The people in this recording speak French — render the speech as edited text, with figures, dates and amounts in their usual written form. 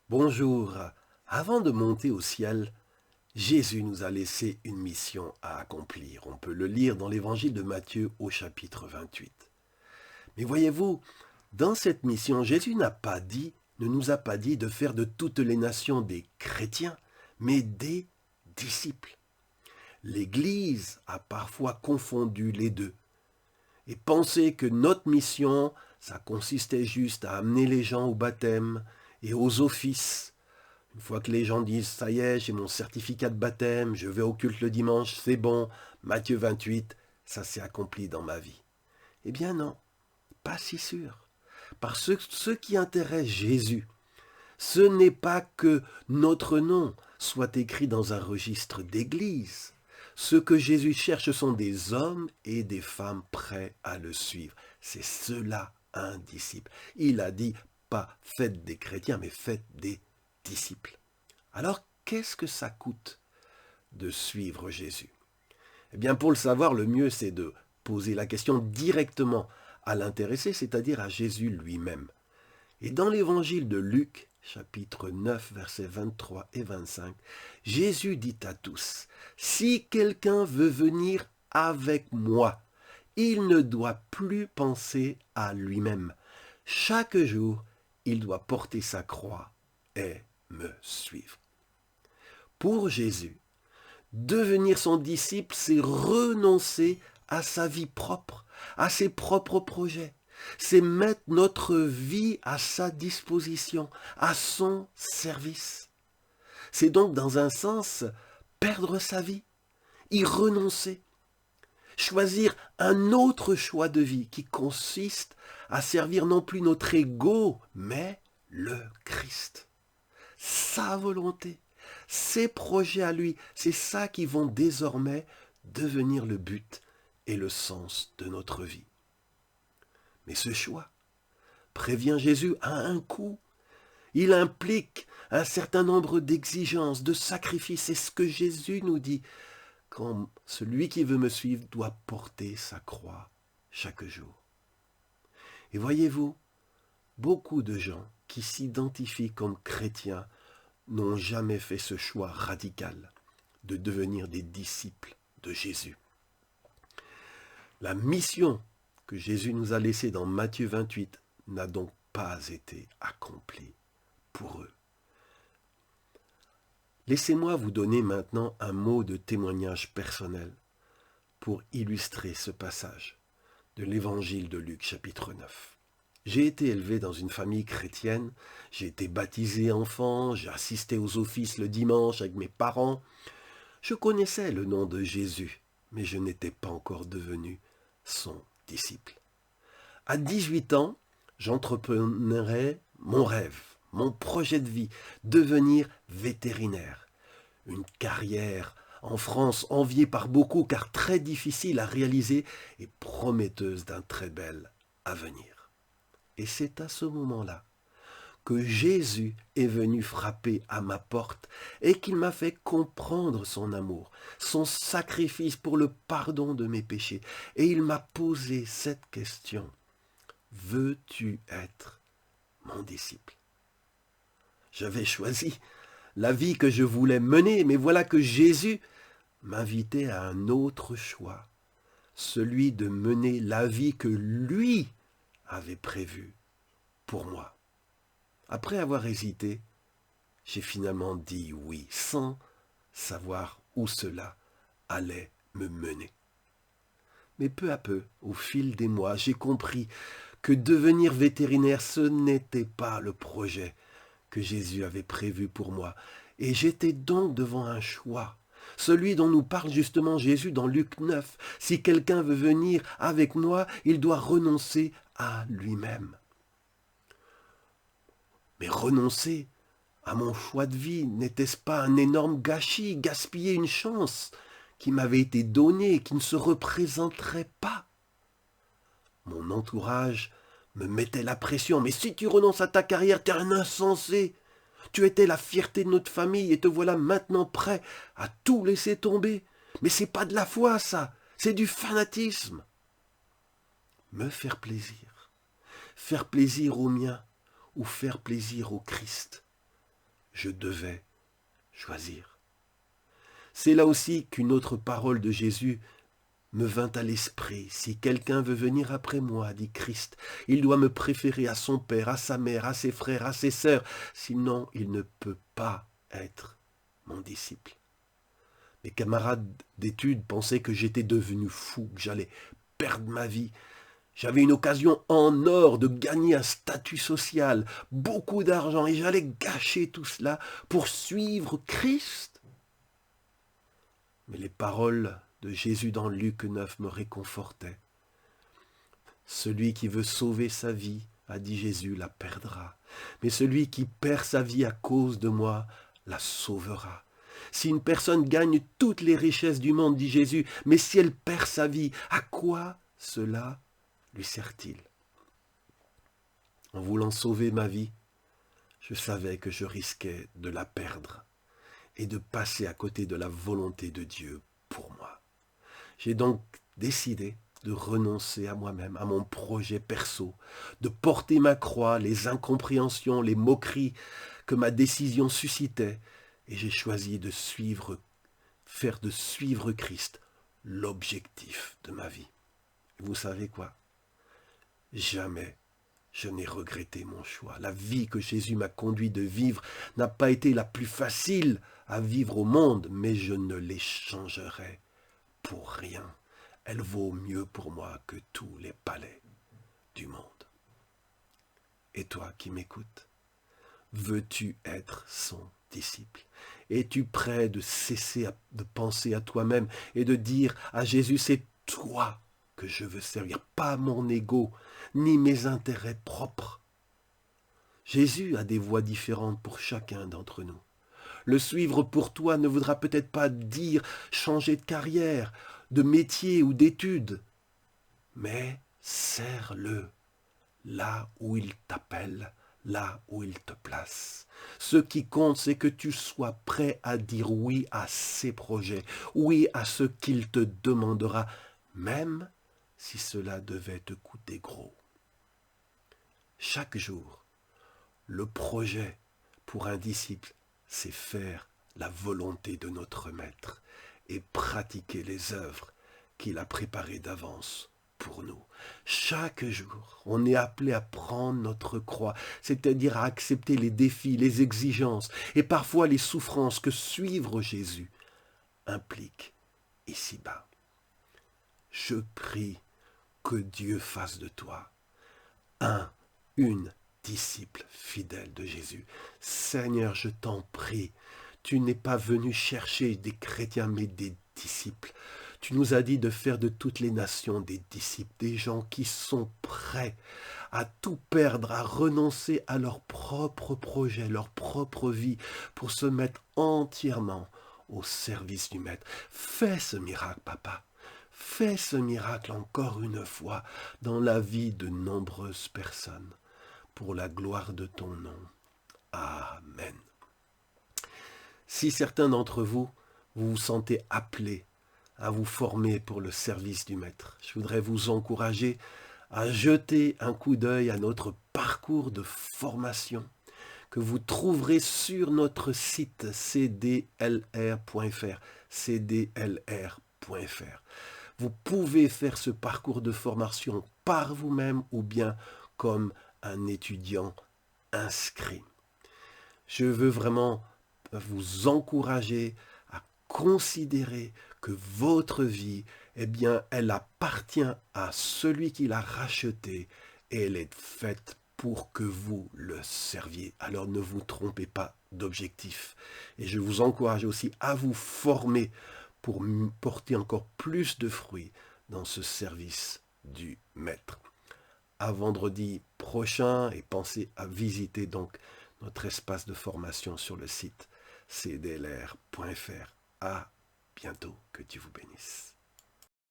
Bonjour. Avant de monter au ciel, Jésus nous a laissé une mission à accomplir. On peut le lire dans l'évangile de Matthieu au chapitre 28. Mais voyez-vous, dans cette mission, Jésus ne nous a pas dit de faire de toutes les nations des chrétiens, mais des disciples. L'Église a parfois confondu les deux et pensé que notre mission, ça consistait juste à amener les gens au baptême et aux offices. Une fois que les gens disent « ça y est, j'ai mon certificat de baptême, je vais au culte le dimanche, c'est bon, Matthieu 28, ça s'est accompli dans ma vie ». Eh bien non, pas si sûr. Parce que ce qui intéresse Jésus, ce n'est pas que notre nom soit écrit dans un registre d'église. Ce que Jésus cherche sont des hommes et des femmes prêts à le suivre. C'est cela un disciple. Il a dit pas faites des chrétiens, mais faites des disciples. Alors, qu'est-ce que ça coûte de suivre Jésus? Eh bien, pour le savoir, le mieux, c'est de poser la question directement à l'intéressé, c'est-à-dire à Jésus lui-même. Et dans l'évangile de Luc, chapitre 9, versets 23 et 25, Jésus dit à tous, « Si quelqu'un veut venir avec moi, il ne doit plus penser à lui-même. Chaque jour, il doit porter sa croix et me suivre. » Pour Jésus, devenir son disciple, c'est renoncer à sa vie propre, à ses propres projets. C'est mettre notre vie à sa disposition, à son service. C'est donc, dans un sens, perdre sa vie, y renoncer, choisir un autre choix de vie qui consiste à servir non plus notre ego, mais le Christ. Sa volonté, ses projets à lui, c'est ça qui vont désormais devenir le but et le sens de notre vie. Mais ce choix, prévient Jésus, a un coût. Il implique un certain nombre d'exigences, de sacrifices. C'est ce que Jésus nous dit. Quand celui qui veut me suivre doit porter sa croix chaque jour. Et voyez-vous, beaucoup de gens qui s'identifient comme chrétiens n'ont jamais fait ce choix radical de devenir des disciples de Jésus. La mission que Jésus nous a laissée dans Matthieu 28 n'a donc pas été accomplie pour eux. Laissez-moi vous donner maintenant un mot de témoignage personnel pour illustrer ce passage de l'évangile de Luc chapitre 9. J'ai été élevé dans une famille chrétienne, j'ai été baptisé enfant, j'ai assisté aux offices le dimanche avec mes parents. Je connaissais le nom de Jésus, mais je n'étais pas encore devenu son disciple. À 18 ans, j'entreprendrai mon rêve, mon projet de vie, devenir vétérinaire. Une carrière en France enviée par beaucoup car très difficile à réaliser et prometteuse d'un très bel avenir. Et c'est à ce moment-là que Jésus est venu frapper à ma porte et qu'il m'a fait comprendre son amour, son sacrifice pour le pardon de mes péchés. Et il m'a posé cette question. Veux-tu être mon disciple? J'avais choisi la vie que je voulais mener, mais voilà que Jésus m'invitait à un autre choix, celui de mener la vie que lui avait prévue pour moi. Après avoir hésité, j'ai finalement dit oui, sans savoir où cela allait me mener. Mais peu à peu, au fil des mois, j'ai compris que devenir vétérinaire, ce n'était pas le projet que Jésus avait prévu pour moi. Et j'étais donc devant un choix, celui dont nous parle justement Jésus dans Luc 9. Si quelqu'un veut venir avec moi, il doit renoncer à lui-même. Mais renoncer à mon choix de vie, n'était-ce pas un énorme gâchis, gaspiller une chance qui m'avait été donnée et qui ne se représenterait pas? Mon entourage me mettait la pression. Mais si tu renonces à ta carrière, t'es un insensé. Tu étais la fierté de notre famille et te voilà maintenant prêt à tout laisser tomber. Mais c'est pas de la foi, ça. C'est du fanatisme. Me faire plaisir aux miens ou faire plaisir au Christ. je devais choisir. C'est là aussi qu'une autre parole de Jésus me vint à l'esprit. Si quelqu'un veut venir après moi, dit Christ, il doit me préférer à son père, à sa mère, à ses frères, à ses sœurs, sinon il ne peut pas être mon disciple. Mes camarades d'études pensaient que j'étais devenu fou, que j'allais perdre ma vie. J'avais une occasion en or de gagner un statut social, beaucoup d'argent, et j'allais gâcher tout cela pour suivre Christ. Mais les paroles de Jésus dans Luc 9 me réconfortaient. Celui qui veut sauver sa vie, a dit Jésus, la perdra. Mais celui qui perd sa vie à cause de moi, la sauvera. Si une personne gagne toutes les richesses du monde, dit Jésus, mais si elle perd sa vie, à quoi cela lui sert-il? En voulant sauver ma vie, je savais que je risquais de la perdre et de passer à côté de la volonté de Dieu pour moi. J'ai donc décidé de renoncer à moi-même, à mon projet perso, de porter ma croix, les incompréhensions, les moqueries que ma décision suscitait, et j'ai choisi de faire de suivre Christ l'objectif de ma vie. Et vous savez quoi? Jamais je n'ai regretté mon choix. La vie que Jésus m'a conduit de vivre n'a pas été la plus facile à vivre au monde, mais je ne l'échangerai pour rien. Elle vaut mieux pour moi que tous les palais du monde. Et toi qui m'écoutes, veux-tu être son disciple? Es-tu prêt de cesser de penser à toi-même et de dire à Jésus, c'est toi que je veux servir, pas mon ego, ni mes intérêts propres. Jésus a des voies différentes pour chacun d'entre nous. Le suivre pour toi ne voudra peut-être pas dire changer de carrière, de métier ou d'études, mais sers-le là où il t'appelle, là où il te place. Ce qui compte, c'est que tu sois prêt à dire oui à ses projets, oui à ce qu'il te demandera, même si cela devait te coûter gros. Chaque jour, le projet pour un disciple, c'est faire la volonté de notre Maître et pratiquer les œuvres qu'il a préparées d'avance pour nous. Chaque jour, on est appelé à prendre notre croix, c'est-à-dire à accepter les défis, les exigences et parfois les souffrances que suivre Jésus implique ici-bas. Je prie que Dieu fasse de toi une disciple fidèle de Jésus. Seigneur, je t'en prie, tu n'es pas venu chercher des chrétiens, mais des disciples. Tu nous as dit de faire de toutes les nations des disciples, des gens qui sont prêts à tout perdre, à renoncer à leur propre projet, leur propre vie, pour se mettre entièrement au service du Maître. Fais ce miracle, Papa. Fais ce miracle encore une fois dans la vie de nombreuses personnes, pour la gloire de ton nom. Amen. Si certains d'entre vous, vous vous sentez appelés à vous former pour le service du Maître, je voudrais vous encourager à jeter un coup d'œil à notre parcours de formation que vous trouverez sur notre site cdlr.fr. cdlr.fr. Vous pouvez faire ce parcours de formation par vous-même ou bien comme un étudiant inscrit. Je veux vraiment vous encourager à considérer que votre vie, eh bien, elle appartient à celui qui l'a rachetée et elle est faite pour que vous le serviez. Alors ne vous trompez pas d'objectif. Et je vous encourage aussi à vous former pour porter encore plus de fruits dans ce service du Maître. À vendredi prochain et pensez à visiter donc notre espace de formation sur le site cdlr.fr. À bientôt, que Dieu vous bénisse.